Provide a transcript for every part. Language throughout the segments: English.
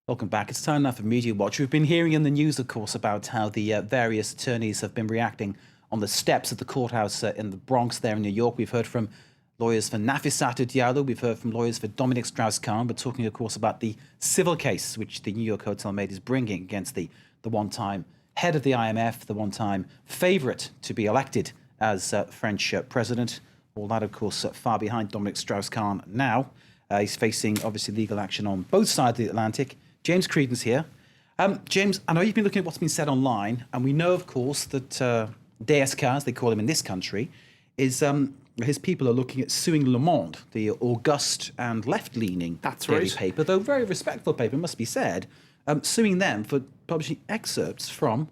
Welcome back. It's time now for Media Watch. We've been hearing in the news, of course, about how the various attorneys have been reacting on the steps of the courthouse in the Bronx there in New York. We've heard from lawyers for Nafissatou Diallo. We've heard from lawyers for Dominic Strauss-Kahn. We're talking, of course, about the civil case which the New York hotel maid is bringing against the one-time head of the IMF, the one-time favourite to be elected as French president. All that, of course, far behind Dominic Strauss-Kahn now. He's facing, obviously, legal action on both sides of the Atlantic. James Creedon's here. James, I know you've been looking at what's been said online, and we know, of course, that DSK, as they call him in this country, is his people are looking at suing Le Monde, the august and left-leaning daily paper, though very respectful paper, must be said, suing them for publishing excerpts from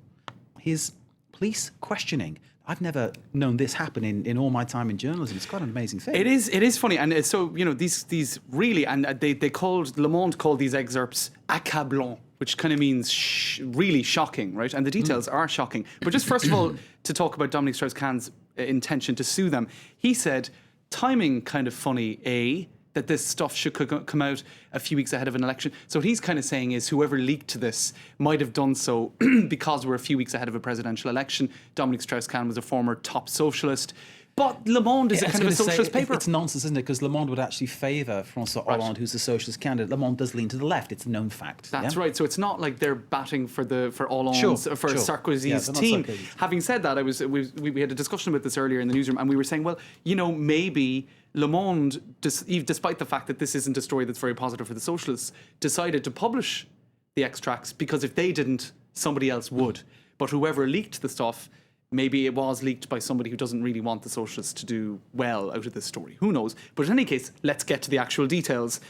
his police questioning. I've never known this happen in all my time in journalism. It's quite an amazing thing. It is funny, and so these really, and they called Le Monde called these excerpts accablants, which kind of means really shocking, right? And the details are shocking. But just first of all, to talk about Dominic Strauss-Kahn's intention to sue them, he said timing kind of funny, that this stuff should come out a few weeks ahead of an election. So what he's kind of saying is whoever leaked this might have done so because we're a few weeks ahead of a presidential election. Dominic Strauss-Kahn was a former top socialist. But Le Monde is a kind of a socialist paper. It's nonsense, isn't it? Because Le Monde would actually favour François Hollande, who's a socialist candidate. Le Monde does lean to the left. It's a known fact. That's right. So it's not like they're batting for Hollande's, for Sarkozy's team. Having said that, we had a discussion about this earlier in the newsroom, and we were saying, well, maybe Le Monde, despite the fact that this isn't a story that's very positive for the socialists, decided to publish the extracts because if they didn't, somebody else would. But whoever leaked the stuff, maybe it was leaked by somebody who doesn't really want the socialists to do well out of this story. Who knows? But in any case, let's get to the actual details.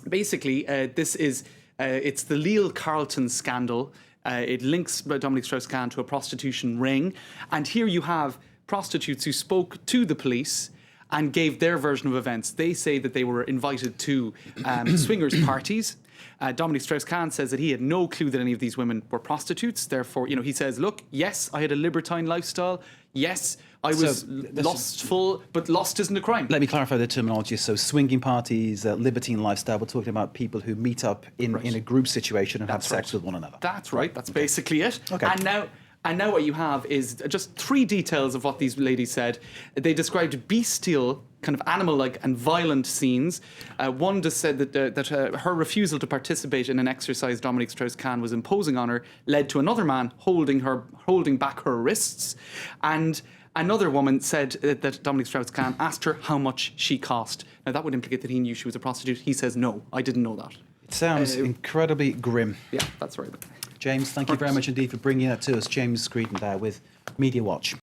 Basically, this is it's the Lille Carlton scandal. It links Dominic Strauss-Kahn to a prostitution ring. And here you have prostitutes who spoke to the police and gave their version of events. They say that they were invited to swingers parties. Dominic Strauss-Kahn says that he had no clue that any of these women were prostitutes. Therefore, he says, look, yes, I had a libertine lifestyle. Yes, I was lustful, but lust isn't a crime. Let me clarify the terminology. So swinging parties, libertine lifestyle, we're talking about people who meet up in a group situation and have sex with one another. That's right. That's basically it. Okay. And now what you have is just three details of what these ladies said. They described bestial, kind of animal-like and violent scenes. One just said that her refusal to participate in an exercise Dominic Strauss-Kahn was imposing on her led to another man holding back her wrists. And another woman said that Dominic Strauss-Kahn asked her how much she cost. Now, that would implicate that he knew she was a prostitute. He says, no, I didn't know that. It sounds incredibly grim. Yeah, that's right. James, thank you very much indeed for bringing that to us. James Creedon there with Media Watch.